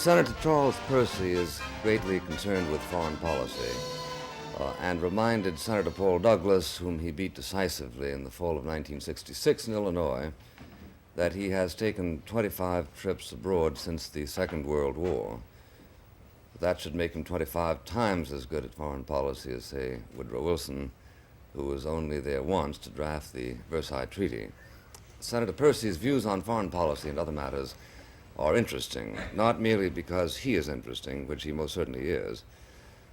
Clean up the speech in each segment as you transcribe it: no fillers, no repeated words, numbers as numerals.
Senator Charles Percy is greatly concerned with foreign policy and reminded Senator Paul Douglas, whom he beat decisively in the fall of 1966 in Illinois, that he has taken 25 trips abroad since the Second World War. That should make him 25 times as good at foreign policy as, say, Woodrow Wilson, who was only there once to draft the Versailles Treaty. Senator Percy's views on foreign policy and other matters are interesting, not merely because he is interesting, which he most certainly is,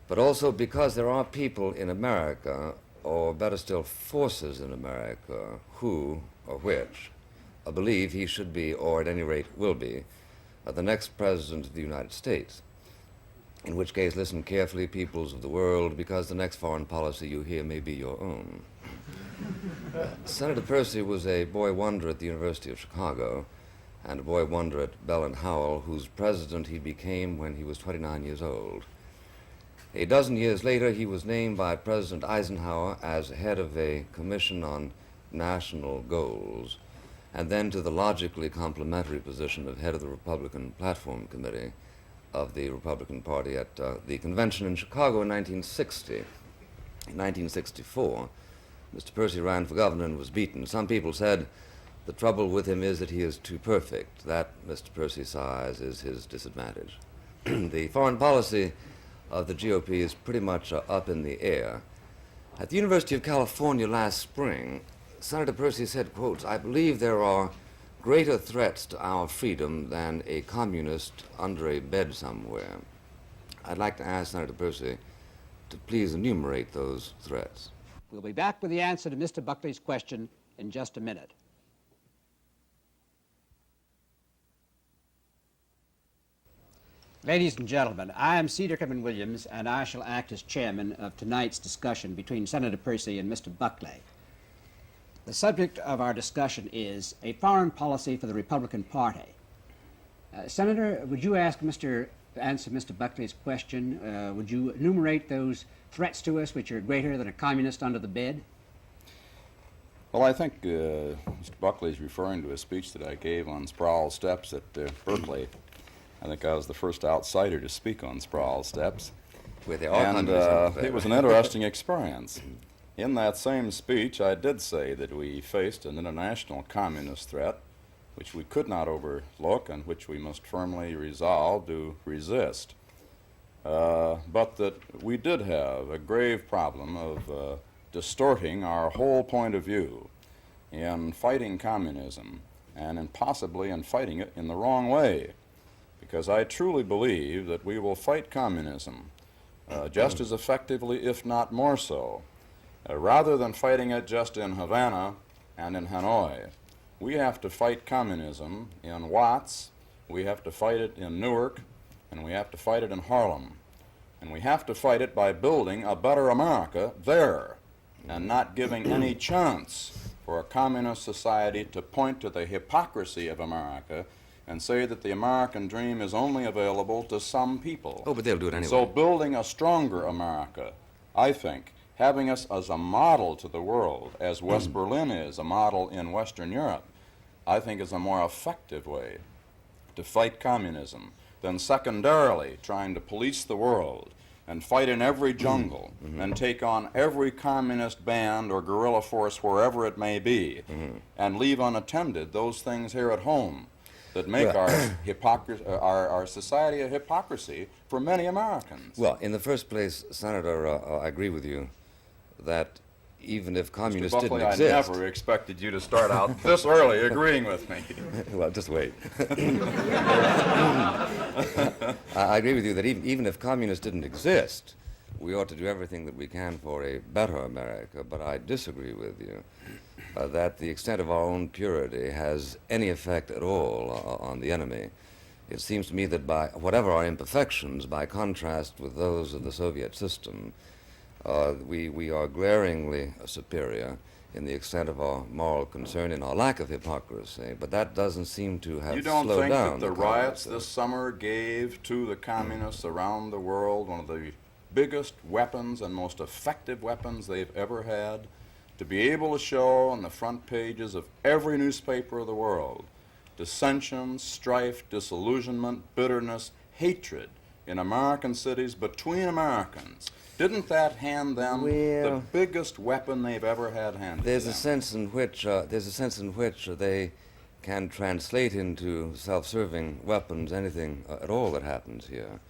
but also because there are people in America, or better still, forces in America, who, or which, believe he should be, or at any rate will be, the next president of the United States. In which case, listen carefully, peoples of the world, because the next foreign policy you hear may be your own. Senator Percy was a boy wonder at the University of Chicago, and a boy wonder at Bell and Howell, whose president he became when he was 29 years old. A dozen years later, he was named by President Eisenhower as head of a commission on national goals, and then to the logically complementary position of head of the Republican Platform Committee of the Republican Party at the convention in Chicago in 1960. In 1964, Mr. Percy ran for governor and was beaten. Some people said the trouble with him is that he is too perfect. That, Mr. Percy sighs, is his disadvantage. The foreign policy of the GOP is pretty much up in the air. At the University of California last spring, Senator Percy said, quotes, "I believe there are greater threats to our freedom than a communist under a bed somewhere." I'd like to ask Senator Percy to please enumerate those threats. We'll be back with the answer to Mr. Buckley's question in just a minute. Ladies and gentlemen, I am C. Dickerman Williams, and I shall act as chairman of tonight's discussion between Senator Percy and Mr. Buckley. The subject of our discussion is a foreign policy for the Republican Party. Senator, would you answer Mr. Buckley's question? Would you enumerate those threats to us which are greater than a communist under the bed? Well, I think Mr. Buckley is referring to a speech that I gave on Sproul Steps at Berkeley. I think I was the first outsider to speak on Sproul Steps. And it was an interesting experience. In that same speech, I did say that we faced an international communist threat, which we could not overlook and which we must firmly resolve to resist. But that we did have a grave problem of distorting our whole point of view in fighting communism and possibly in fighting it in the wrong way. Because I truly believe that we will fight communism just as effectively, if not more so, rather than fighting it just in Havana and in Hanoi. We have to fight communism in Watts, we have to fight it in Newark, and we have to fight it in Harlem. And we have to fight it by building a better America there, and not giving any chance for a communist society to point to the hypocrisy of America and say that the American dream is only available to some people. Oh, but they'll do it anyway. So building a stronger America, I think, having us as a model to the world, as West Berlin is a model in Western Europe, I think is a more effective way to fight communism than secondarily trying to police the world and fight in every jungle and take on every communist band or guerrilla force wherever it may be and leave unattended those things here at home that make our society a hypocrisy for many Americans. Well, in the first place, Senator, I agree with you that even if communists Mr. Buckley, didn't exist... I never expected you to start out this early agreeing with me. Well, just wait. I agree with you that even if communists didn't exist, we ought to do everything that we can for a better America, but I disagree with you that the extent of our own purity has any effect at all on the enemy. It seems to me that by whatever our imperfections, by contrast with those of the Soviet system, we are glaringly superior in the extent of our moral concern and our lack of hypocrisy, but that doesn't seem to have slowed down. You don't think that the riots this summer gave to the communists around the world one of the biggest weapons and most effective weapons they've ever had? To be able to show on the front pages of every newspaper of the world dissension, strife, disillusionment, bitterness, hatred in American cities between Americans, didn't that hand them the biggest weapon they've ever had handed There's to a them? sense in which they can translate into self-serving weapons anything at all that happens here.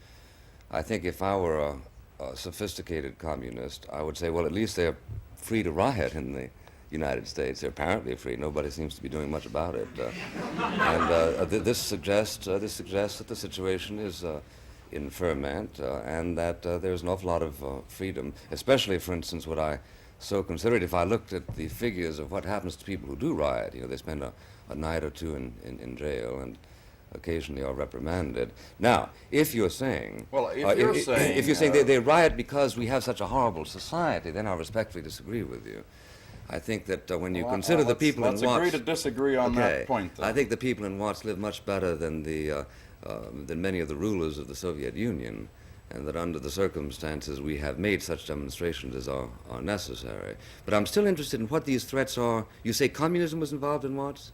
I think if I were a sophisticated communist, I would say, well, at least they're free to riot in the United States. They're apparently free. Nobody seems to be doing much about it. This suggests that the situation is in ferment and that there's an awful lot of freedom, especially, for instance, what I so considered. If I looked at the figures of what happens to people who do riot, they spend a night or two in jail and occasionally are reprimanded. Now, if you're saying, if you're saying they riot because we have such a horrible society, then I respectfully disagree with you. I think that when you consider the people in Watts... Let's agree to disagree on that point, then. I think the people in Watts live much better than many of the rulers of the Soviet Union, and that under the circumstances we have made such demonstrations as are necessary. But I'm still interested in what these threats are. You say communism was involved in Watts?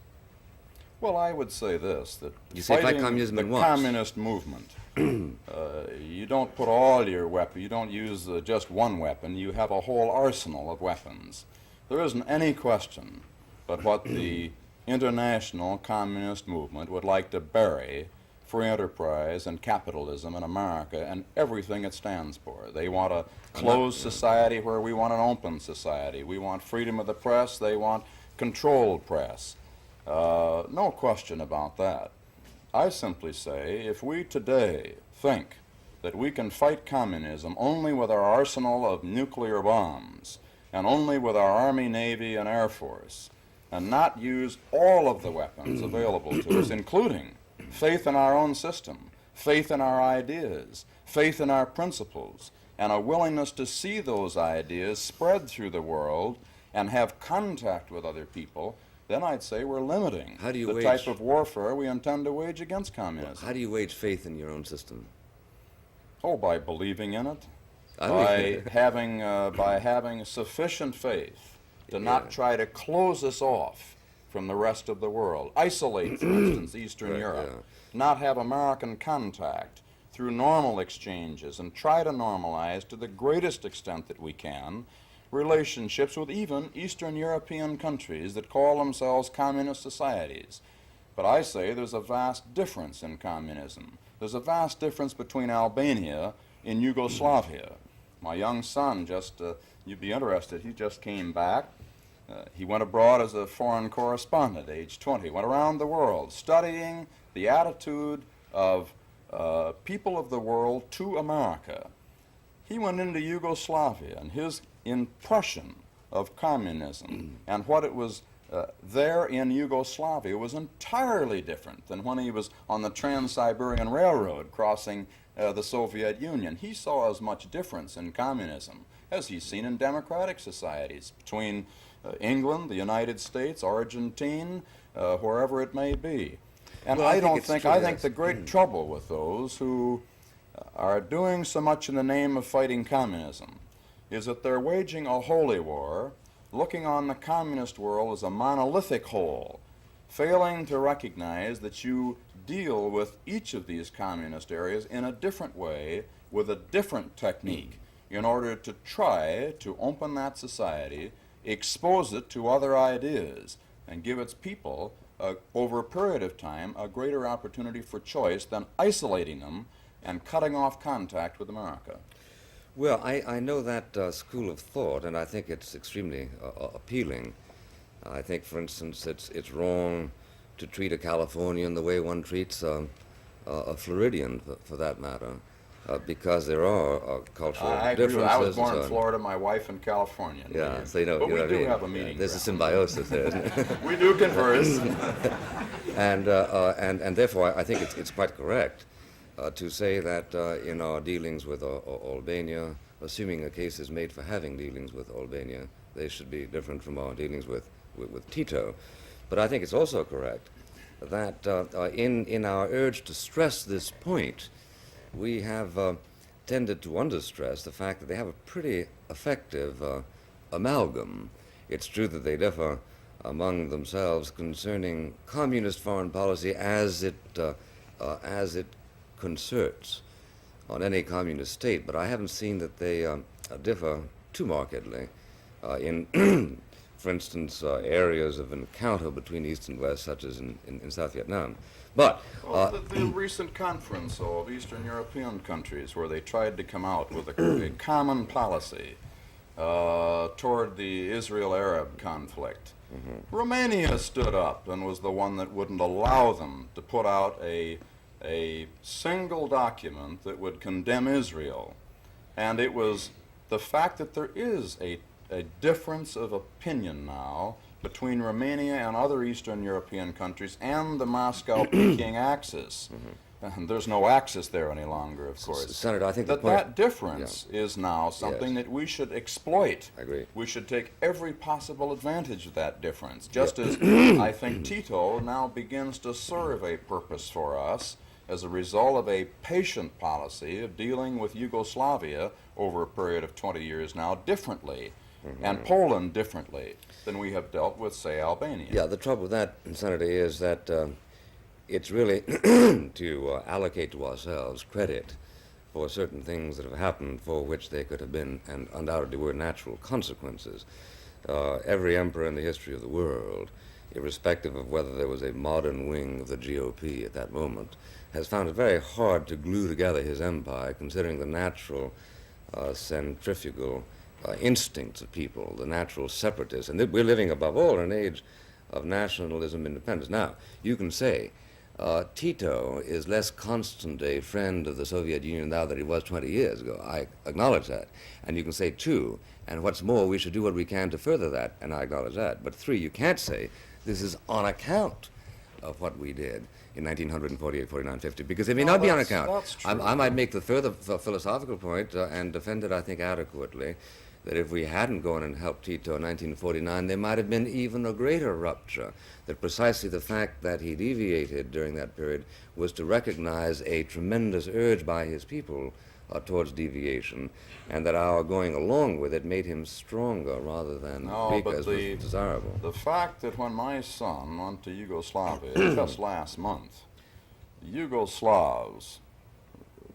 Well, I would say this, that you say fight communism in Watts. Communist movement, you don't put all your weapons, you don't use just one weapon, you have a whole arsenal of weapons. There isn't any question but what the international communist movement would like to bury free enterprise and capitalism in America and everything it stands for. They want a closed society where we want an open society. We want freedom of the press. They want controlled press. No question about that. I simply say if we today think that we can fight communism only with our arsenal of nuclear bombs and only with our Army, Navy, and Air Force, and not use all of the weapons available to us, including faith in our own system, faith in our ideas, faith in our principles, and a willingness to see those ideas spread through the world and have contact with other people, then I'd say we're limiting the type of warfare we intend to wage against communism. How do you wage faith in your own system? Oh, by believing in it, by having sufficient faith to not try to close us off from the rest of the world, isolate, for instance, Eastern Europe, not have American contact through normal exchanges, and try to normalize to the greatest extent that we can relationships with even Eastern European countries that call themselves communist societies. But I say there's a vast difference in communism. There's a vast difference between Albania and Yugoslavia. My young son you'd be interested, he just came back. He went abroad as a foreign correspondent, age 20, went around the world studying the attitude of people of the world to America. He went into Yugoslavia, and his impression of communism and what it was there in Yugoslavia was entirely different than when he was on the Trans-Siberian Railroad crossing the Soviet Union. He saw as much difference in communism as he's seen in democratic societies between England, the United States, Argentina, wherever it may be. And well, I think the great trouble with those who are doing so much in the name of fighting communism is that they're waging a holy war, looking on the communist world as a monolithic whole, failing to recognize that you deal with each of these communist areas in a different way, with a different technique, in order to try to open that society, expose it to other ideas, and give its people, over a period of time, a greater opportunity for choice than isolating them and cutting off contact with America. Well, I know that school of thought, and I think it's extremely appealing. I think, for instance, it's wrong to treat a Californian the way one treats a Floridian, for that matter, because there are cultural differences. I was born in Florida, my wife in California. Yeah, so you know, but we do have a meeting. There's a symbiosis there, isn't it? We do converse. and therefore, I think it's quite correct to say that in our dealings with Albania, assuming a case is made for having dealings with Albania, they should be different from our dealings with Tito. But I think it's also correct that in our urge to stress this point, we have tended to understress the fact that they have a pretty effective amalgam. It's true that they differ among themselves concerning communist foreign policy as it concerts on any communist state, but I haven't seen that they differ too markedly in, for instance, areas of encounter between East and West, such as in South Vietnam. But the recent conference of Eastern European countries where they tried to come out with a common policy toward the Israel-Arab conflict. Romania stood up and was the one that wouldn't allow them to put out a single document that would condemn Israel. And it was the fact that there is a difference of opinion now between Romania and other Eastern European countries and the Moscow-Peking axis. And there's no axis there any longer, of course. Senator, I think that difference is now something that we should exploit. I agree. We should take every possible advantage of that difference, just as I think Tito now begins to serve a purpose for us as a result of a patient policy of dealing with Yugoslavia over a period of 20 years now differently, and Poland differently than we have dealt with, say, Albania. Yeah, the trouble with that, Senator, is that it's really to allocate to ourselves credit for certain things that have happened for which they could have been and undoubtedly were natural consequences. Every emperor in the history of the world, irrespective of whether there was a modern wing of the GOP at that moment, has found it very hard to glue together his empire, considering the natural centrifugal instincts of people, the natural separatists. And we're living, above all, in an age of nationalism independence. Now, you can say Tito is less constant a friend of the Soviet Union now than he was 20 years ago. I acknowledge that. And you can say, two, and what's more, we should do what we can to further that, and I acknowledge that. But three, you can't say this is on account of what we did in 1948, 49, 50, because it may not be on account. That's true. I might make the further philosophical point, and defend it, I think, adequately, that if we hadn't gone and helped Tito in 1949, there might have been even a greater rupture, that precisely the fact that he deviated during that period was to recognize a tremendous urge by his people towards deviation, and that our going along with it made him stronger rather than weaker, as was desirable. The fact that when my son went to Yugoslavia just last month, the Yugoslavs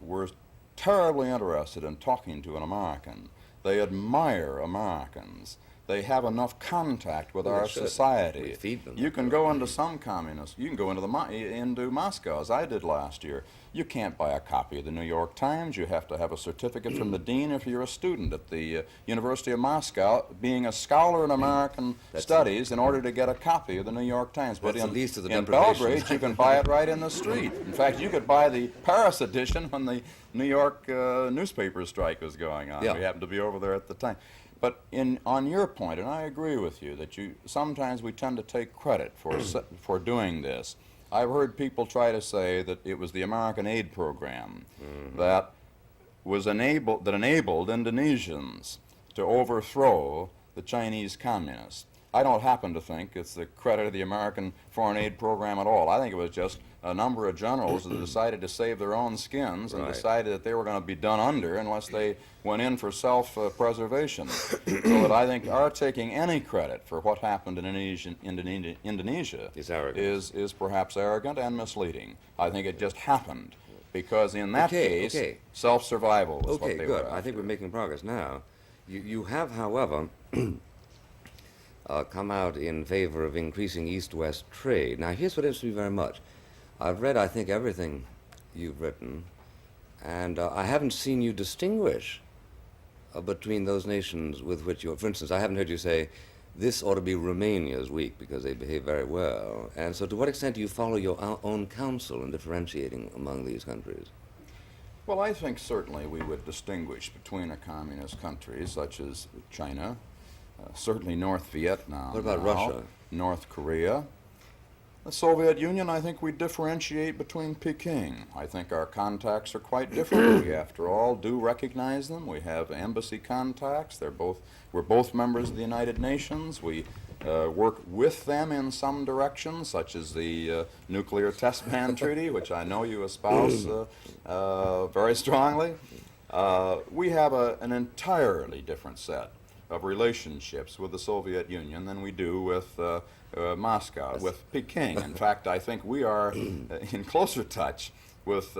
were terribly interested in talking to an American. They admire Americans. They have enough contact with our society. We feed them. You can go into some communists. You can go into Moscow, as I did last year. You can't buy a copy of the New York Times. You have to have a certificate from the dean if you're a student at the University of Moscow, being a scholar in American studies, in order to get a copy of the New York Times. But in Belgrade, you can buy it right in the street. In fact, you could buy the Paris edition when the New York newspaper strike was going on. Yeah. We happened to be over there at the time. But on your point, and I agree with you, that sometimes we tend to take credit for doing this. I've heard people try to say that it was the American aid program that enabled Indonesians to overthrow the Chinese communists. I don't happen to think it's the credit of the American foreign aid program at all. I think it was just a number of generals that decided to save their own skins and decided that they were going to be done under unless they went in for self-preservation. So that I think our taking any credit for what happened in Indonesia is perhaps arrogant and misleading. I think it just happened because in that case, self-survival was what they were after. I think we're making progress now. You have, however, come out in favor of increasing East-West trade. Now, here's what interests me very much. I've read, I think, everything you've written, and I haven't seen you distinguish between those nations with which you're... For instance, I haven't heard you say, this ought to be Romania's weak because they behave very well. And so to what extent do you follow your own counsel in differentiating among these countries? Well, I think certainly we would distinguish between a communist country such as China, certainly North Vietnam. What about Russia? North Korea. The Soviet Union, I think we differentiate between Peking. I think our contacts are quite different. We, after all, do recognize them. We have embassy contacts. We're both members of the United Nations. We work with them in some directions, such as the Nuclear Test Ban Treaty, which I know you espouse very strongly. We have an entirely different set of relationships with the Soviet Union than we do with Moscow, with Peking. In fact, I think we are in closer touch with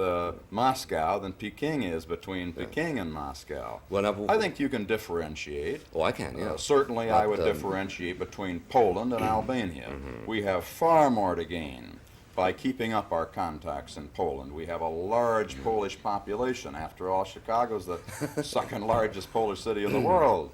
Moscow than Peking is between Peking and Moscow. Well, now, I think you can differentiate. Oh, I can, yeah. Certainly, But, I would differentiate between Poland and Albania. We have far more to gain by keeping up our contacts in Poland. We have a large Polish population. After all, Chicago's the second largest Polish city in the world.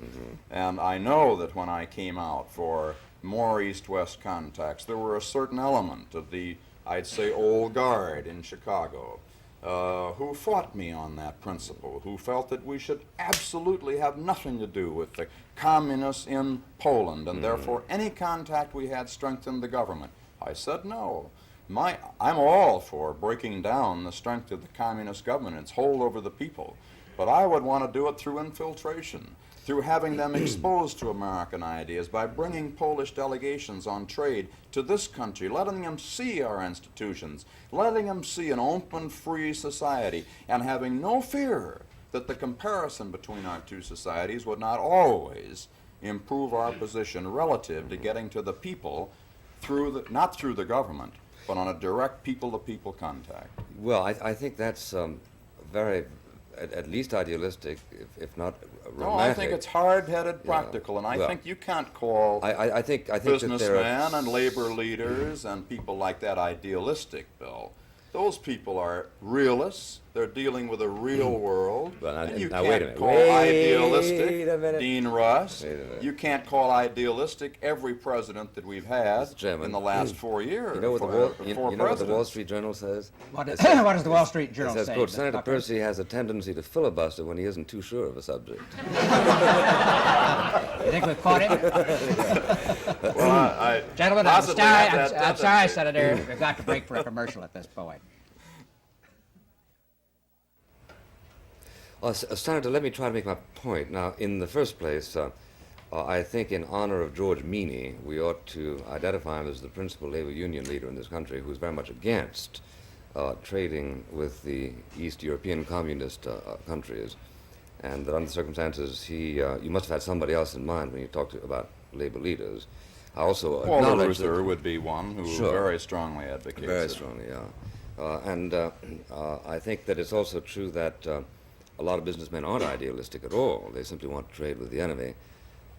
And I know that when I came out for more East-West contacts, there were a certain element of the, I'd say, old guard in Chicago who fought me on that principle, who felt that we should absolutely have nothing to do with the communists in Poland, and therefore any contact we had strengthened the government. I said no. I'm all for breaking down the strength of the communist government, its hold over the people, but I would want to do it through infiltration, through having them exposed to American ideas, by bringing Polish delegations on trade to this country, letting them see our institutions, letting them see an open, free society, and having no fear that the comparison between our two societies would not always improve our position relative to getting to the people through not through the government, but on a direct people-to-people contact. Well, I think that's very, at least idealistic, if not romantic. No, I think it's hard-headed practical, and I think you can't call I think businessmen and labor leaders and people like that idealistic, Bill. Those people are realists. They're dealing with a real world. And you can't call idealistic Dean Rusk. You can't call idealistic every president that we've had in the last 4 years. You know what the Wall Street Journal says? What does the Wall Street Journal say? It says, quote, Senator Percy has a tendency to filibuster when he isn't too sure of a subject. You think we've caught him? Well, Gentlemen, I'm sorry, Senator. We've got to break for a commercial at this point. Senator, let me try to make my point. Now, in the first place, I think in honor of George Meany, we ought to identify him as the principal labor union leader in this country who's very much against trading with the East European communist countries, and that under the circumstances, you must have had somebody else in mind when you talked about labor leaders. I also acknowledge Luther would be one who very strongly advocates Very strongly, yeah. And I think that it's also true that a lot of businessmen aren't idealistic at all. They simply want to trade with the enemy.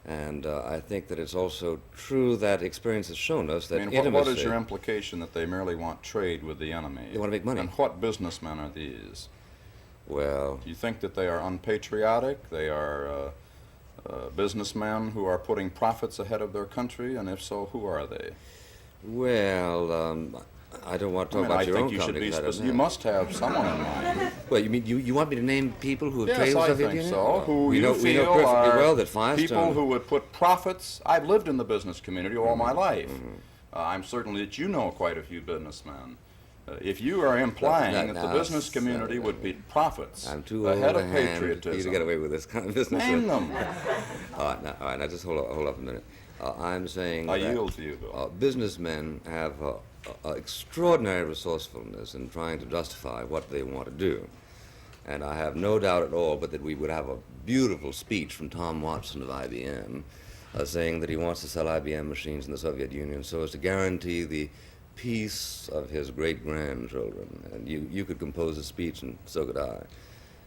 And I think that it's also true that experience has shown us that intimacy... What is your implication that they merely want trade with the enemy? They want to make money. And what businessmen are these? Well... Do you think that they are unpatriotic? They are businessmen who are putting profits ahead of their country? And if so, who are they? Well, I don't want to talk about your own company. You must have someone in mind. Well, you mean you want me to name people who have traded with the Soviet Union? Union? Yes, I think so. Who we know perfectly well that Firestone... People who would put profits... I've lived in the business community all my life. I'm certain that you know quite a few businessmen. If you are implying that the business community would be profits ahead of patriotism... You to get away with this kind of business. Name them. All right, now just hold up a minute. I'm saying I yield to you, Bill. Businessmen have extraordinary resourcefulness in trying to justify what they want to do. And I have no doubt at all but that we would have a beautiful speech from Tom Watson of IBM saying that he wants to sell IBM machines in the Soviet Union so as to guarantee the peace of his great-grandchildren. And you could compose a speech, and so could I.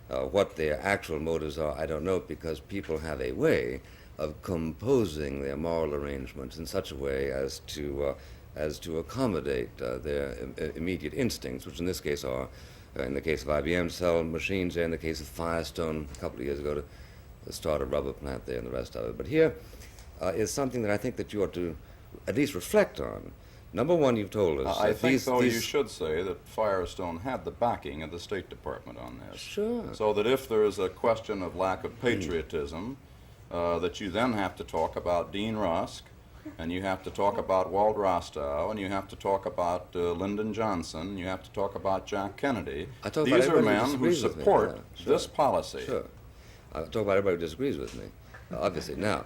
What their actual motives are, I don't know, because people have a way of composing their moral arrangements in such a way as to accommodate their immediate instincts, which in this case are, in the case of IBM, sell machines there, in the case of Firestone a couple of years ago, to start a rubber plant there and the rest of it. But here is something that I think that you ought to at least reflect on. Number one, you've told us... I think, though, you should say that Firestone had the backing of the State Department on this. Sure. So that if there is a question of lack of patriotism, that you then have to talk about Dean Rusk, and you have to talk about Walt Rostow, and you have to talk about Lyndon Johnson, you have to talk about Jack Kennedy. These are men who support this policy. Sure. I talk about everybody who disagrees with me, obviously. Now,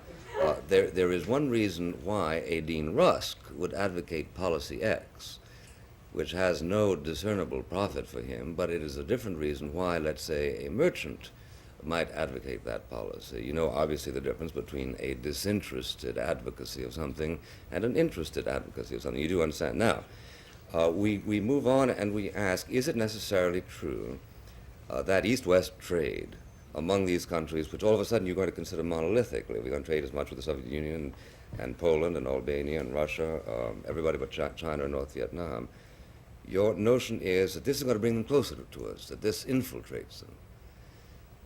there is one reason why a Dean Rusk would advocate policy X, which has no discernible profit for him, but it is a different reason why, let's say, a merchant might advocate that policy. You know, obviously, the difference between a disinterested advocacy of something and an interested advocacy of something. You do understand. Now, we move on and we ask, is it necessarily true that East-West trade among these countries, which all of a sudden you're going to consider monolithically, we're going to trade as much with the Soviet Union and Poland and Albania and Russia, everybody but China and North Vietnam, your notion is that this is going to bring them closer to us, that this infiltrates them.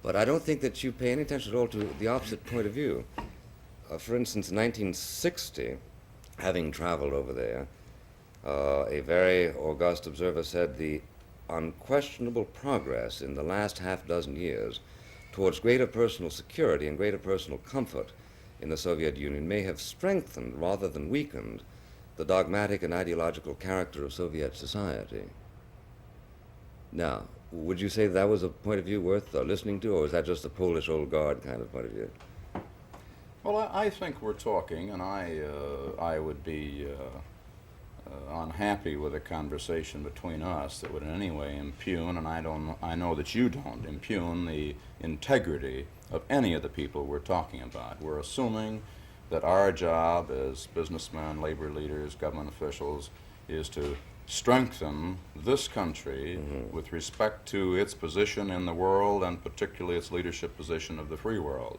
But I don't think that you pay any attention at all to the opposite point of view. For instance, in 1960, having traveled over there, a very august observer said the unquestionable progress in the last half dozen years towards greater personal security and greater personal comfort in the Soviet Union may have strengthened rather than weakened the dogmatic and ideological character of Soviet society. Now, would you say that was a point of view worth listening to, or is that just a Polish old guard kind of point of view? Well, I think we're talking, and I would be unhappy with a conversation between us that would in any way impugn, and I know that you don't impugn the integrity of any of the people we're talking about. We're assuming that our job as businessmen, labor leaders, government officials is to strengthen this country with respect to its position in the world and particularly its leadership position of the free world.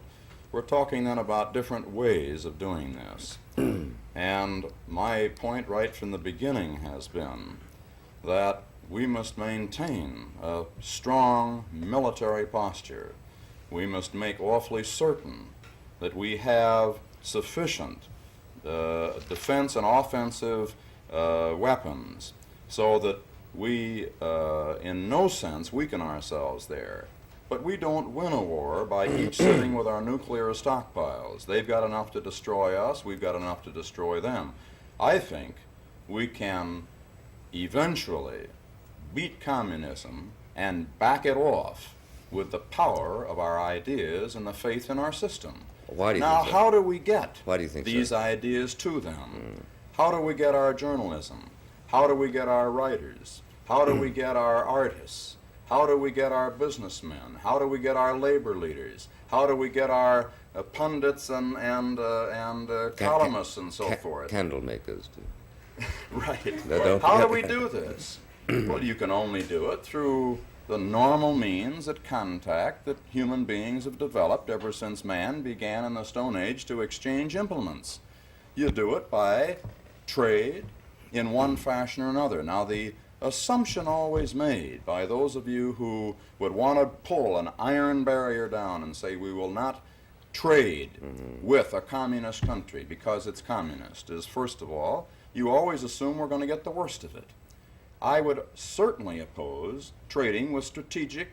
We're talking then about different ways of doing this. And my point right from the beginning has been that we must maintain a strong military posture. We must make awfully certain that we have sufficient defense and offensive weapons so that we in no sense weaken ourselves there. But we don't win a war by each sitting with our nuclear stockpiles. They've got enough to destroy us, we've got enough to destroy them. I think we can eventually beat communism and back it off with the power of our ideas and the faith in our system. Why do you now, think so? how do we get Why do you think these so? ideas to them? How do we get our journalism? How do we get our writers? How do we get our artists? How do we get our businessmen? How do we get our labor leaders? How do we get our pundits and columnists and so forth? Candle makers, too. Right. No, How do we do this? Well, you can only do it through the normal means of contact that human beings have developed ever since man began in the Stone Age to exchange implements. You do it by trade in one fashion or another. Now, the assumption always made by those of you who would want to pull an iron barrier down and say we will not trade with a communist country because it's communist is, first of all, you always assume we're going to get the worst of it. I would certainly oppose trading with strategic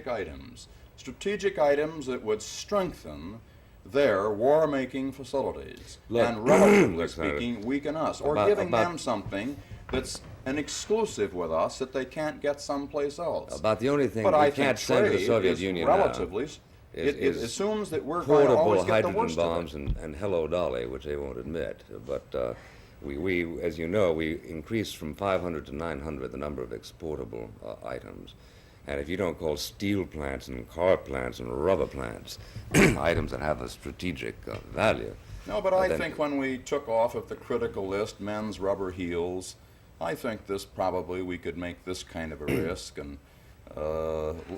items that would strengthen their war-making facilities and relatively speaking weaken us, or giving them something that's an exclusive with us that they can't get someplace else. About the only thing but we I can't think send to the trade Soviet is Union relatively, it assumes that we're going to always portable get the hydrogen worst bombs of it. and Hello Dolly, which they won't admit. But we, as you know, we increased from 500 to 900 the number of exportable items. And if you don't call steel plants and car plants and rubber plants items that have a strategic value. No, but I think when we took off of the critical list men's rubber heels, I think this probably we could make this kind of a risk and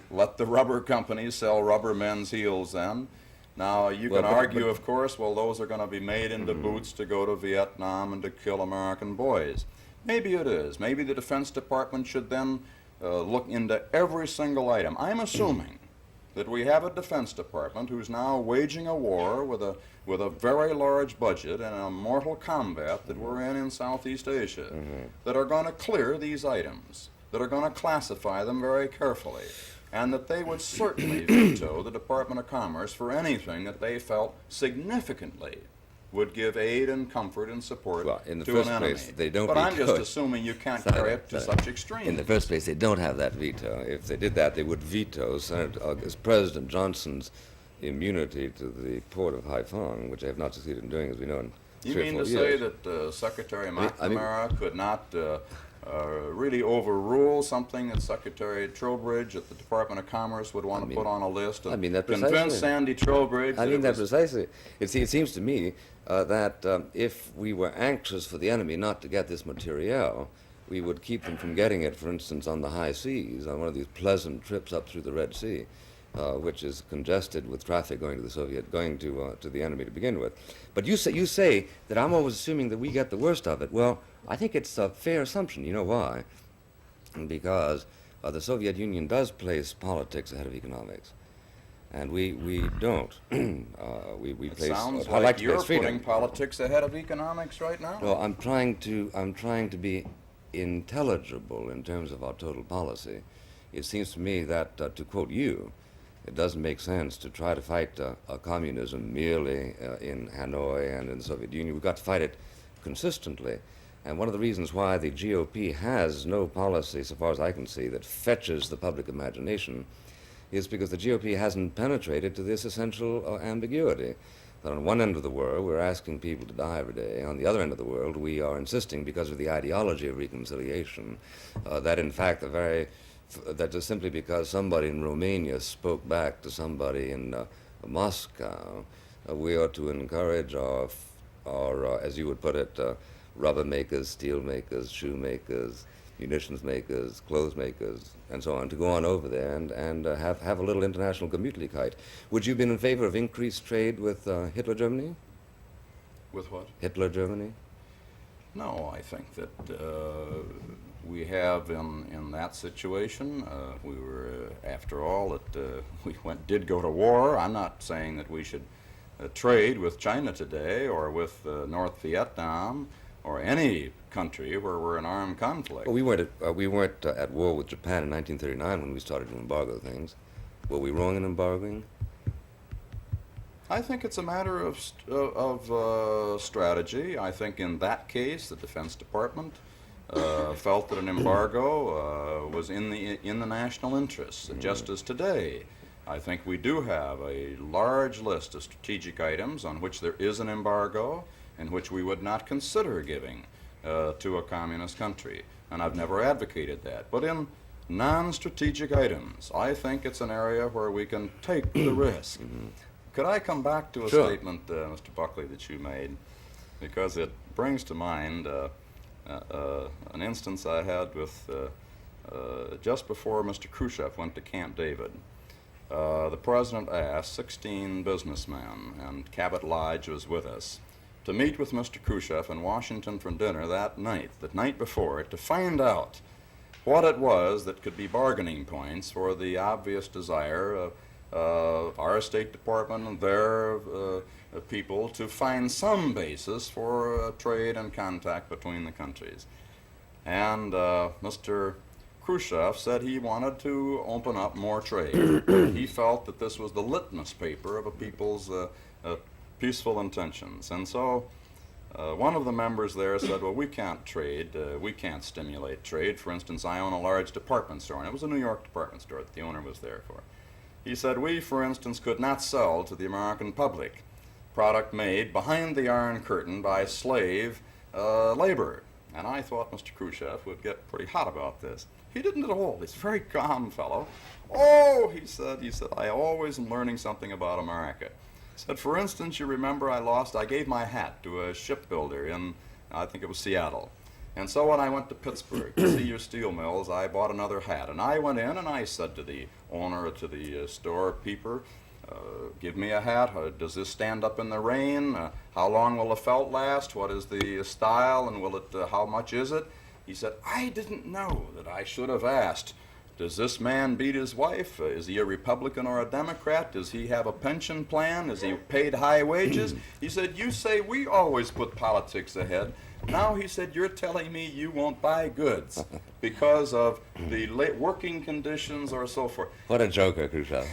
let the rubber companies sell rubber men's heels then. Now, you can argue, of course, well, those are going to be made into boots to go to Vietnam and to kill American boys. Maybe it is. Maybe the Defense Department should then look into every single item. I'm assuming that we have a Defense Department who's now waging a war with a very large budget and a mortal combat that we're in Southeast Asia, that are going to clear these items, that are going to classify them very carefully, and that they would certainly veto the Department of Commerce for anything that they felt significantly would give aid and comfort and support Well, in the to first an enemy. place, they don't but I'm veto just it. assuming you can't carry it to such extremes. In the first place, they don't have that veto. If they did that, they would veto President Johnson's immunity to the port of Haiphong, which they have not succeeded in doing, as we know, in You 3 or mean 4 to years. say that Secretary McNamara could not really overrule something that Secretary Trowbridge at the Department of Commerce would want to put on a list and that convince precisely. Sandy Trowbridge I mean that it was precisely. It seems to me that if we were anxious for the enemy not to get this materiel, we would keep them from getting it, for instance, on the high seas, on one of these pleasant trips up through the Red Sea, which is congested with traffic going to the enemy to begin with. But you say that I'm always assuming that we get the worst of it. Well, I think it's a fair assumption. You know why? Because the Soviet Union does place politics ahead of economics, and we don't. We It place. sounds I like to you're place freedom. putting politics ahead of economics right now. No, I'm trying to be intelligible in terms of our total policy. It seems to me that, to quote you, it doesn't make sense to try to fight communism merely in Hanoi and in the Soviet Union. We've got to fight it consistently. And one of the reasons why the GOP has no policy, so far as I can see, that fetches the public imagination is because the GOP hasn't penetrated to this essential ambiguity. That on one end of the world, we're asking people to die every day. On the other end of the world, we are insisting, because of the ideology of reconciliation, that in fact that just simply because somebody in Romania spoke back to somebody in Moscow, we ought to encourage our as you would put it, rubber makers, steel makers, shoe makers, munitions makers, clothes makers, and so on, to go on over there and have a little international Gemütlichkeit. Would you have been in favor of increased trade with Hitler Germany? With what? Hitler Germany? No, I think that we have in that situation, we were, after all, we did go to war. I'm not saying that we should trade with China today or with North Vietnam or any country where we're in armed conflict. Well, we weren't at war with Japan in 1939 when we started to embargo things. Were we wrong in embargoing? I think it's a matter of strategy. I think in that case, the Defense Department felt that an embargo was in the national interest, just as today. I think we do have a large list of strategic items on which there is an embargo and which we would not consider giving to a communist country, and I've never advocated that. But in non-strategic items, I think it's an area where we can take the risk. Could I come back to a Sure. statement, Mr. Buckley, that you made? Because it brings to mind an instance I had with just before Mr. Khrushchev went to Camp David. The president asked 16 businessmen, and Cabot Lodge was with us, to meet with Mr. Khrushchev in Washington for dinner that night, the night before, to find out what it was that could be bargaining points for the obvious desire of our State Department and their people to find some basis for trade and contact between the countries. And Mr. Khrushchev said he wanted to open up more trade. He felt that this was the litmus paper of a people's peaceful intentions. And so one of the members there said, well, we can't trade, we can't stimulate trade. For instance, I own a large department store, and it was a New York department store that the owner was there for. He said, we, for instance, could not sell to the American public product made behind the Iron Curtain by slave labor. And I thought Mr. Khrushchev would get pretty hot about this. He didn't at all. He's a very calm fellow. Oh, he said, I always am learning something about America. He said, for instance, you remember I gave my hat to a shipbuilder in, I think it was Seattle. And so when I went to Pittsburgh to see your steel mills, I bought another hat. And I went in and I said to the owner, to the storekeeper, give me a hat. Does this stand up in the rain? How long will the felt last? What is the style? And will it? How much is it? He said, I didn't know that I should have asked. Does this man beat his wife? Is he a Republican or a Democrat? Does he have a pension plan? Is he paid high wages? He said, you say we always put politics ahead. Now, he said, you're telling me you won't buy goods because of the working conditions or so forth. What a joker, Khrushchev.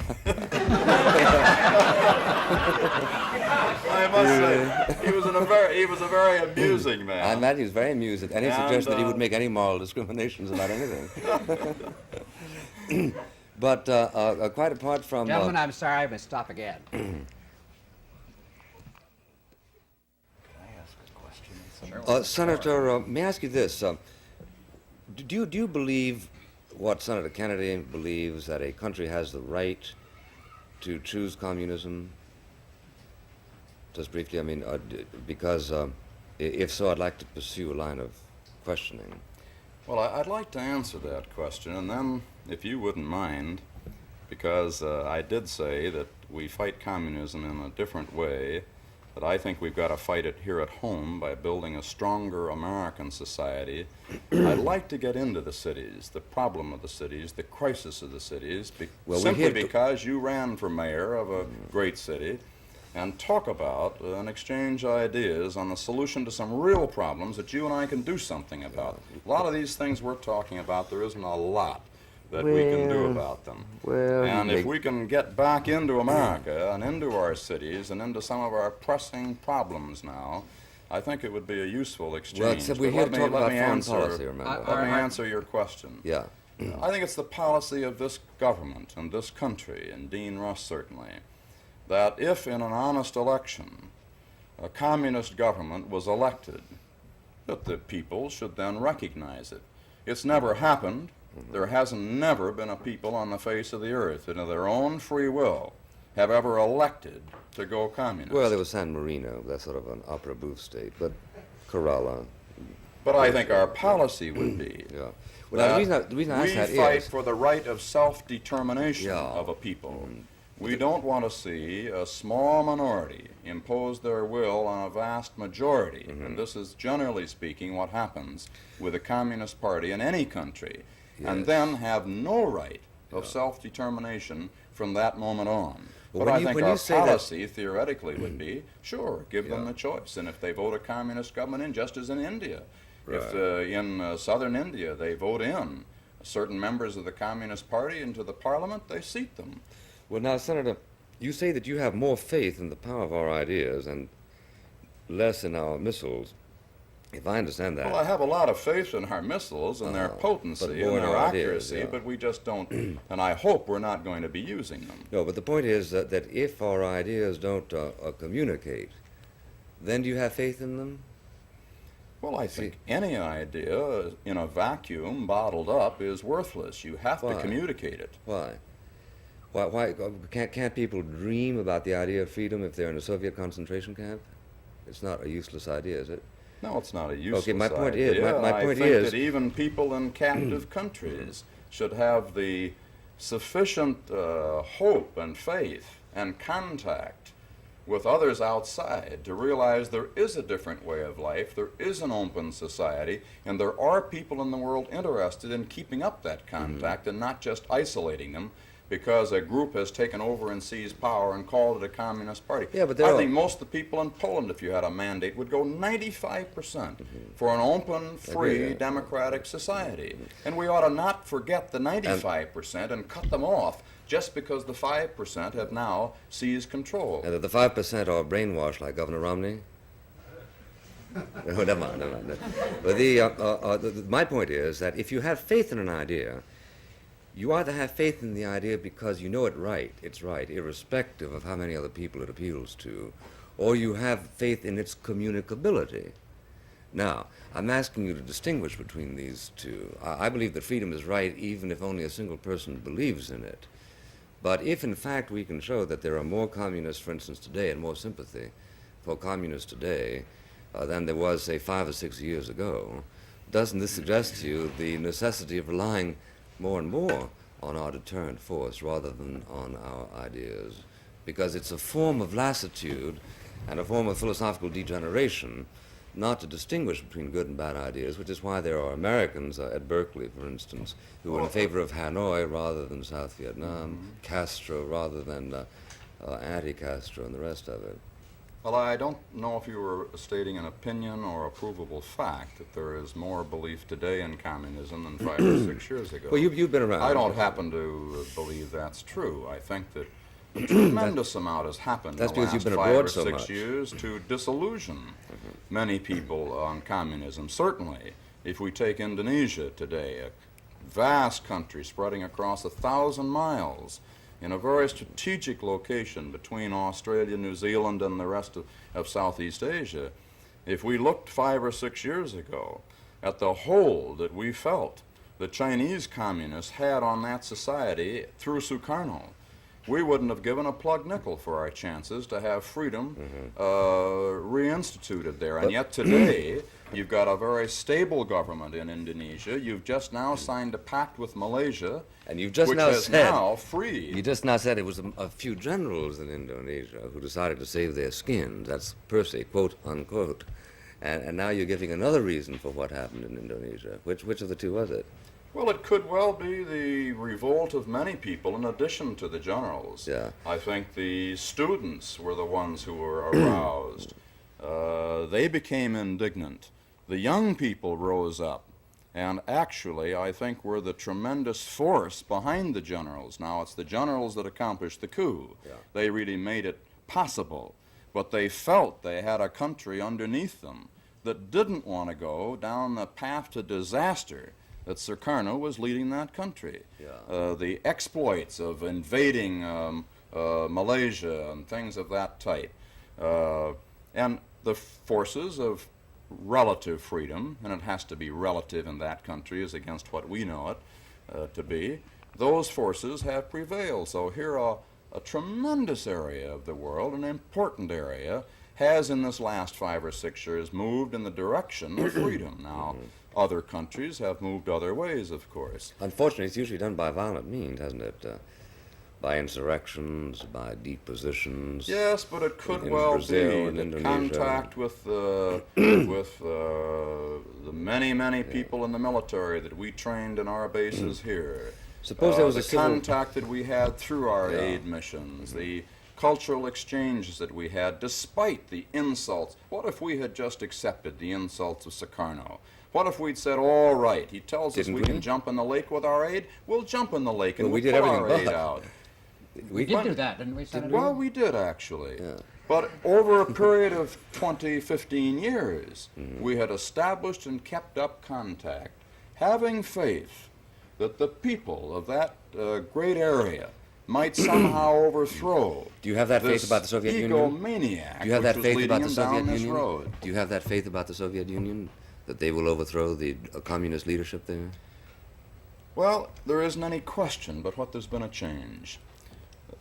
I must say, he was a very amusing man. I imagine he's very amused at any suggestion that he would make any moral discriminations about anything. But quite apart from... Gentlemen, I'm sorry, but stop again. Senator, may I ask you this? Do you believe what Senator Kennedy believes, that a country has the right to choose communism? Just briefly, I mean, because if so, I'd like to pursue a line of questioning. Well, I'd like to answer that question, and then, if you wouldn't mind, because I did say that we fight communism in a different way, that I think we've got to fight it here at home by building a stronger American society. I'd like to get into the cities, the problem of the cities, the crisis of the cities, simply because you ran for mayor of a great city, and talk about and exchange ideas on the solution to some real problems that you and I can do something about. A lot of these things we're talking about, there isn't a lot that we can do about them. And if we can get back into America and into our cities and into some of our pressing problems now, I think it would be a useful exchange. Well, except we're here to talk about foreign policy, remember. Let me answer your question. Yeah. I think it's the policy of this government and this country, and Dean Russ certainly, that if in an honest election a communist government was elected, that the people should then recognize it. It's never happened. There hasn't never been a people on the face of the earth that of their own free will have ever elected to go communist. Well, there was San Marino, that's sort of an opera bouffe state, but Kerala. But I think our policy would be Well, the reason I ask that we fight for the right of self-determination of a people. We don't want to see a small minority impose their will on a vast majority. And this is, generally speaking, what happens with a communist party in any country, and then have no right of self-determination from that moment on. Well, but I think our policy, theoretically, would be, sure, give them the choice. And if they vote a communist government in, just as in India, if in southern India they vote in certain members of the Communist Party into the parliament, they seat them. Well, now, Senator, you say that you have more faith in the power of our ideas and less in our missiles. If I understand that. Well, I have a lot of faith in our missiles and their potency and their accuracy, but we just don't, and I hope we're not going to be using them. No, but the point is that if our ideas don't communicate, then do you have faith in them? Well, I think any idea in a vacuum bottled up is worthless. You have to communicate it. Why? Why can't people dream about the idea of freedom if they're in a Soviet concentration camp? It's not a useless idea, is it? No, it's not a useless idea. My point I think is that even people in captive countries should have the sufficient hope and faith and contact with others outside to realize there is a different way of life, there is an open society, and there are people in the world interested in keeping up that contact and not just isolating them because a group has taken over and seized power and called it a communist party. Yeah, but I think most of the people in Poland, if you had a mandate, would go 95% for an open, free, democratic society. And we ought to not forget the 95% and cut them off just because the 5% have now seized control. And that the 5% are brainwashed like Governor Romney? No, never mind. But my point is that if you have faith in an idea, you either have faith in the idea because you know it's right, irrespective of how many other people it appeals to, or you have faith in its communicability. Now, I'm asking you to distinguish between these two. I believe that freedom is right even if only a single person believes in it. But if, in fact, we can show that there are more communists, for instance, today, and more sympathy for communists today than there was, say, 5 or 6 years ago, doesn't this suggest to you the necessity of relying more and more on our deterrent force rather than on our ideas? Because it's a form of lassitude and a form of philosophical degeneration not to distinguish between good and bad ideas, which is why there are Americans at Berkeley, for instance, who are in favor of Hanoi rather than South Vietnam, Castro rather than anti-Castro and the rest of it. Well, I don't know if you were stating an opinion or a provable fact that there is more belief today in communism than 5 or 6 years ago. Well, you've been around. I don't happen to believe that's true. I think that a tremendous amount has happened in the last 5 or 6 years to disillusion many people on communism. Certainly, if we take Indonesia today, a vast country spreading across 1,000 miles, in a very strategic location between Australia, New Zealand, and the rest of Southeast Asia, if we looked 5 or 6 years ago at the hold that we felt the Chinese communists had on that society through Sukarno, we wouldn't have given a plug nickel for our chances to have freedom reinstituted there. And yet today, You've got a very stable government in Indonesia. You've just now signed a pact with Malaysia, And you've just which now has said, now freed. you just now said it was a few generals in Indonesia who decided to save their skins. That's Percy, quote unquote. And now you're giving another reason for what happened in Indonesia. Which of the two was it? Well, it could well be the revolt of many people in addition to the generals. Yeah. I think the students were the ones who were aroused. They became indignant. The young people rose up. And actually, I think, were the tremendous force behind the generals. Now, it's the generals that accomplished the coup. Yeah. They really made it possible. But they felt they had a country underneath them that didn't want to go down the path to disaster that Sukarno was leading that country. Yeah. The exploits of invading Malaysia and things of that type. And the forces of relative freedom, and it has to be relative in that country as against what we know it to be, those forces have prevailed. So here a tremendous area of the world, an important area, has in this last 5 or 6 years moved in the direction of freedom. Now, other countries have moved other ways, of course. Unfortunately, it's usually done by violent means, hasn't it? By insurrections, by depositions. Yes, but it could in well Brazil be and that Indonesia. contact with the many people in the military that we trained in our bases here. Suppose there was the a civil... contact that we had through our Yeah. aid missions, the cultural exchanges that we had, despite the insults. What if we had just accepted the insults of Sukarno? What if we'd said, all right, he tells Didn't us we we? can jump in the lake with our aid, we'll jump in the lake and Well, we we'll did pull everything our aid but. out. We did do that, didn't we, Senator? Well, we did actually. Yeah. But over a period of 20, 15 years, we had established and kept up contact, having faith that the people of that great area might somehow overthrow. Do you have that faith this about the Soviet Union? egomaniac Do you have which that was faith leading about the him Soviet down this Union? road. Do you have that faith about the Soviet Union? That they will overthrow the communist leadership there? Well, there isn't any question but what there's been a change.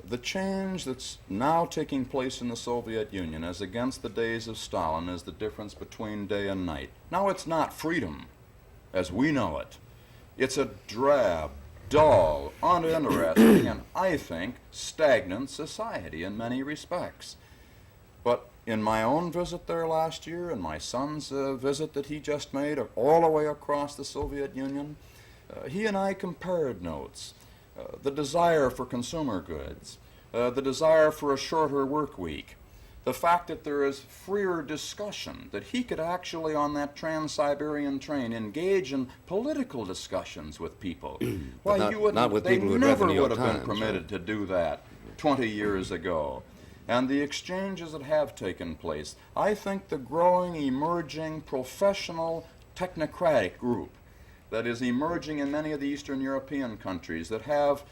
The change that's now taking place in the Soviet Union as against the days of Stalin is the difference between day and night. Now, it's not freedom as we know it. It's a drab, dull, uninteresting, and I think stagnant society in many respects. But in my own visit there last year and my son's visit that he just made all the way across the Soviet Union, he and I compared notes. The desire for consumer goods, the desire for a shorter work week, the fact that there is freer discussion, that he could actually on that Trans-Siberian train engage in political discussions with people. Why, not- you wouldn't, not with they people who had read the never New York would have been Times, permitted to do that 20 years ago. And the exchanges that have taken place, I think the growing, emerging, professional, technocratic group that is emerging in many of the Eastern European countries that have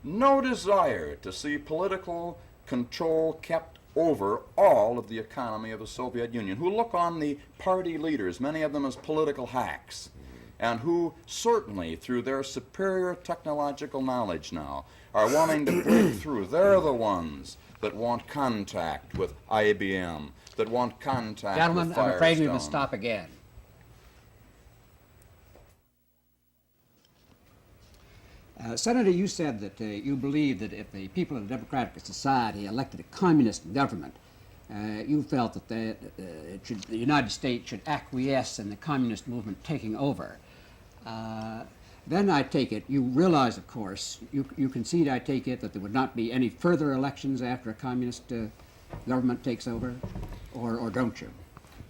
no desire to see political control kept over all of the economy of the Soviet Union, who look on the party leaders, many of them as political hacks, and who certainly, through their superior technological knowledge now, are wanting to break through. They're the ones that want contact with IBM, that want contact Gentlemen, with I'm afraid we Firestone. must stop again. Senator, you said that you believe that if the people of a democratic society elected a communist government, you felt that the United States should acquiesce in the communist movement taking over. Then I take it, you realize, of course, you concede, I take it, that there would not be any further elections after a communist government takes over, or don't you?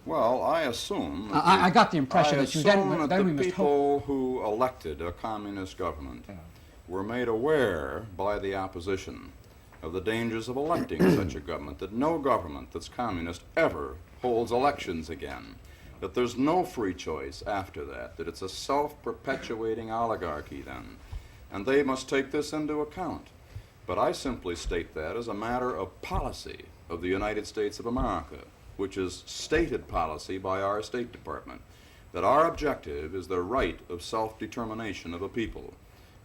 Well, I assume that I got the impression that you I assume then that we the must hope. people who elected a communist government were made aware by the opposition of the dangers of electing such a government, that no government that's communist ever holds elections again, that there's no free choice after that, that it's a self-perpetuating oligarchy then, and they must take this into account. But I simply state that as a matter of policy of the United States of America, which is stated policy by our State Department, that our objective is the right of self-determination of a people,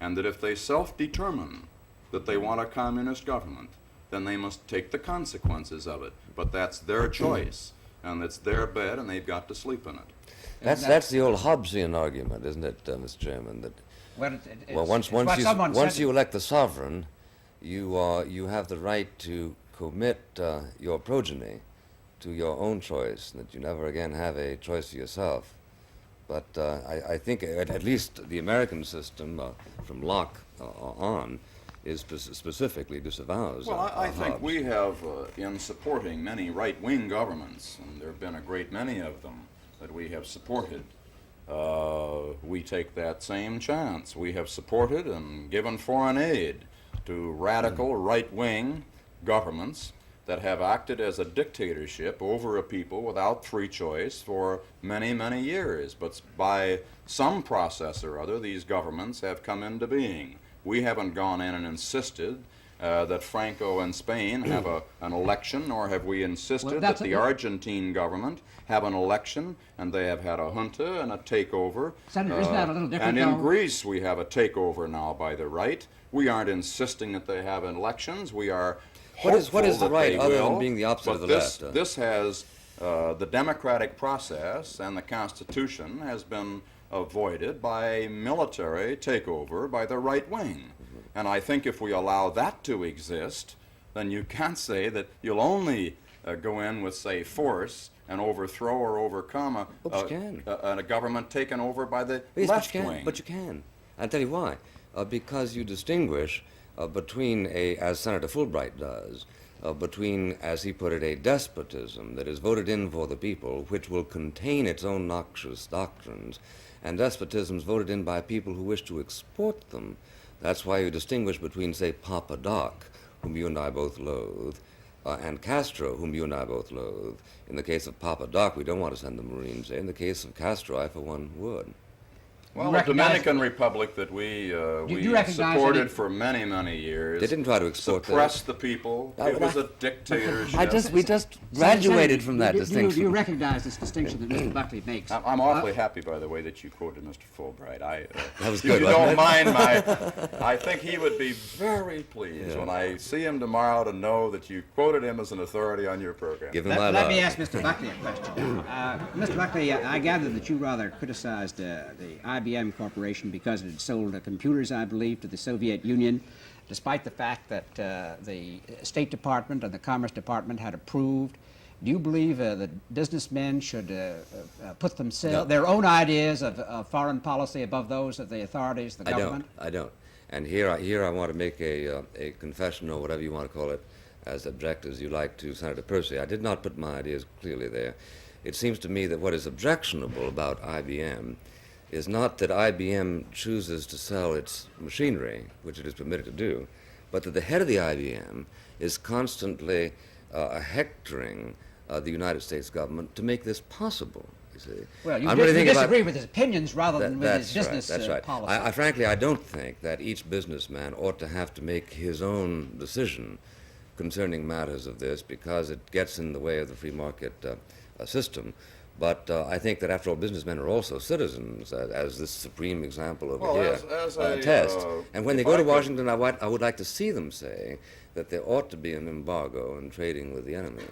and that if they self-determine that they want a communist government, then they must take the consequences of it. But that's their choice. and it's their bed, and they've got to sleep in it. That's the old Hobbesian argument, isn't it, Mr. Chairman? That well, once you elect the sovereign, you have the right to commit your progeny to your own choice, and that you never again have a choice of yourself. But I think at least the American system, from Locke on, is specifically disavows. Well, I think Hobbes. we have, in supporting many right-wing governments, and there have been a great many of them that we have supported, we take that same chance. We have supported and given foreign aid to radical right-wing governments that have acted as a dictatorship over a people without free choice for many, many years. But by some process or other, these governments have come into being. We haven't gone in and insisted that Franco and Spain have an election, nor have we insisted that the Argentine government have an election, and they have had a junta and a takeover. Senator, isn't that a little different? And in Greece, we have a takeover now by the right. We aren't insisting that they have elections. We are What is the right other will, than being the opposite of the left? This has the democratic process and the Constitution has been avoided by military takeover by the right wing. And I think if we allow that to exist, then you can't say that you'll only go in with, say, force and overthrow or overcome a government taken over by the left wing. But you can. I'll tell you why. Because you distinguish between as Senator Fulbright does, between, as he put it, a despotism that is voted in for the people, which will contain its own noxious doctrines, and despotisms voted in by people who wish to export them. That's why you distinguish between, say, Papa Doc, whom you and I both loathe, and Castro, whom you and I both loathe. In the case of Papa Doc, we don't want to send the Marines there. In the case of Castro, I, for one, would. Well, the Dominican Republic that we supported for many, many years. They didn't try to export suppress the people. It was a dictatorship. We just graduated from that distinction. Do you recognize this distinction that Mr. Buckley makes? I'm awfully happy, by the way, that you quoted Mr. Fulbright. That was good. If you don't mind, I think he would be very pleased when I see him tomorrow to know that you quoted him as an authority on your program. Give him my love. Let me ask Mr. Buckley a question. Mr. Buckley, I gather that you rather criticized the IBM Corporation because it had sold computers, I believe, to the Soviet Union, despite the fact that the State Department and the Commerce Department had approved. Do you believe that businessmen should put their own ideas of foreign policy above those of the authorities, the government? I don't. And here I want to make a confession, or whatever you want to call it, as abject as you like, to Senator Percy. I did not put my ideas clearly there. It seems to me that what is objectionable about IBM is not that IBM chooses to sell its machinery, which it is permitted to do, but that the head of the IBM is constantly hectoring the United States government to make this possible, you see. Well, you disagree with his opinions rather than with his business policy. Frankly, I don't think that each businessman ought to have to make his own decision concerning matters of this, because it gets in the way of the free market system. But I think that, after all, businessmen are also citizens, as this supreme example over here attests. And when they go to Washington, I would like to see them say that there ought to be an embargo in trading with the enemy.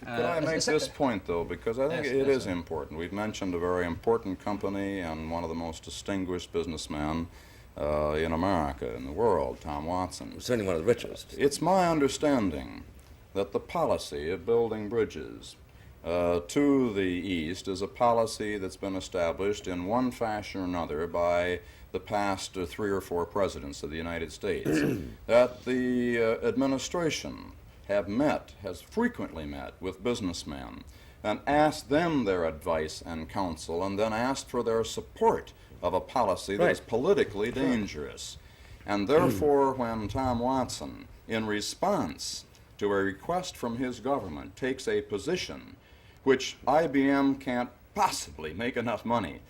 Could I make this point, though, because I think it is important. We've mentioned a very important company and one of the most distinguished businessmen in America, in the world, Tom Watson. Certainly one of the richest. It's my understanding that the policy of building bridges to the east is a policy that's been established in one fashion or another by the past 3 or 4 presidents of the United States, that the administration has frequently met with businessmen and asked them their advice and counsel, and then asked for their support of a policy that is politically dangerous. And therefore, when Tom Watson, in response to a request from his government, takes a position which IBM can't possibly make enough money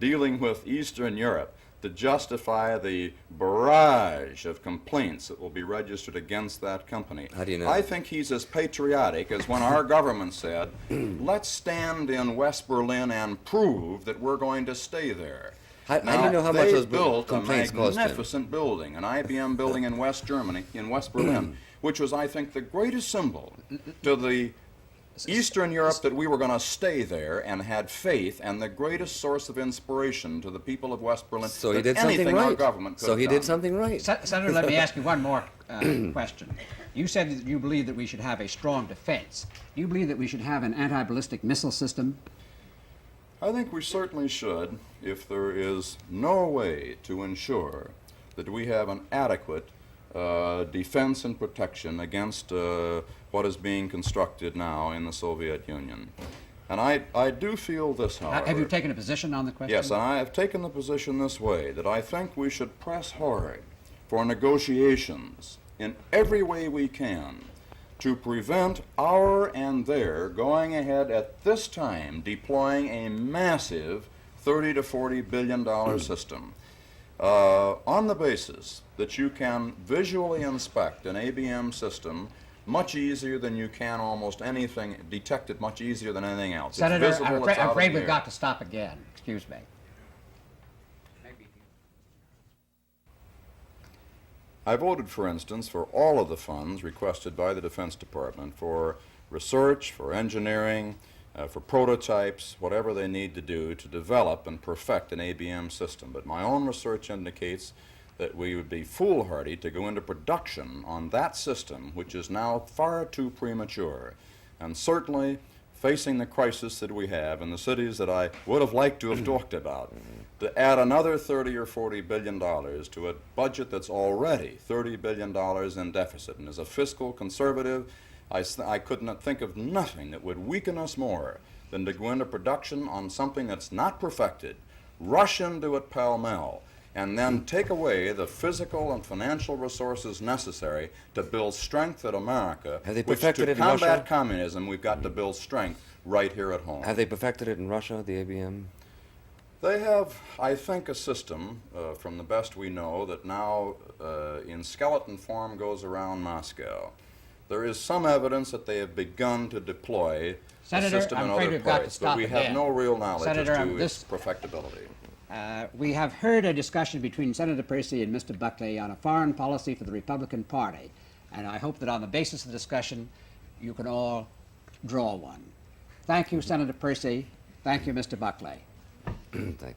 dealing with Eastern Europe to justify the barrage of complaints that will be registered against that company. How do you know? I think he's as patriotic as when our government said, let's stand in West Berlin and prove that we're going to stay there. How do you know how much those built complaints cost him? magnificent building, an IBM building in West Germany, in West Berlin, which was, I think, the greatest symbol to the Eastern Europe, that we were going to stay there, and had faith and the greatest source of inspiration to the people of West Berlin. So he that did something anything our right. government could So have he done. did something right. Senator, let me ask you one more question. You said that you believe that we should have a strong defense. Do you believe that we should have an anti-ballistic missile system? I think we certainly should, if there is no way to ensure that we have an adequate defense and protection against what is being constructed now in the Soviet Union. And I do feel this, however. Have you taken a position on the question? Yes, and I have taken the position this way, that I think we should press hard for negotiations in every way we can to prevent our and their going ahead at this time deploying a massive $30 to $40 billion system on the basis that you can visually inspect an ABM system much easier than you can almost anything, detect it much easier than anything else. Senator, it's visible, I'm afraid it's we've got to stop again. Excuse me. I voted, for instance, for all of the funds requested by the Defense Department for research, for engineering, for prototypes, whatever they need to do to develop and perfect an ABM system. But my own research indicates that we would be foolhardy to go into production on that system, which is now far too premature. And certainly, facing the crisis that we have in the cities that I would have liked to have talked about, to add another $30 or $40 billion to a budget that's already $30 billion in deficit. And as a fiscal conservative, I could not think of nothing that would weaken us more than to go into production on something that's not perfected, rush into it pell-mell, and then take away the physical and financial resources necessary to build strength in America. Have they which perfected to it in Russia? combat communism, we've got to build strength right here at home. Have they perfected it in Russia, the ABM? They have, I think, a system, from the best we know, that now in skeleton form goes around Moscow. There is some evidence that they have begun to deploy Senator, the system I'm in afraid other we've got to parts, stop but we have again. no real knowledge Senator, as to this- its perfectibility. We have heard a discussion between Senator Percy and Mr. Buckley on a foreign policy for the Republican Party, and I hope that on the basis of the discussion, you can all draw one. Thank you, Senator Percy. Thank you, Mr. Buckley. Thank you.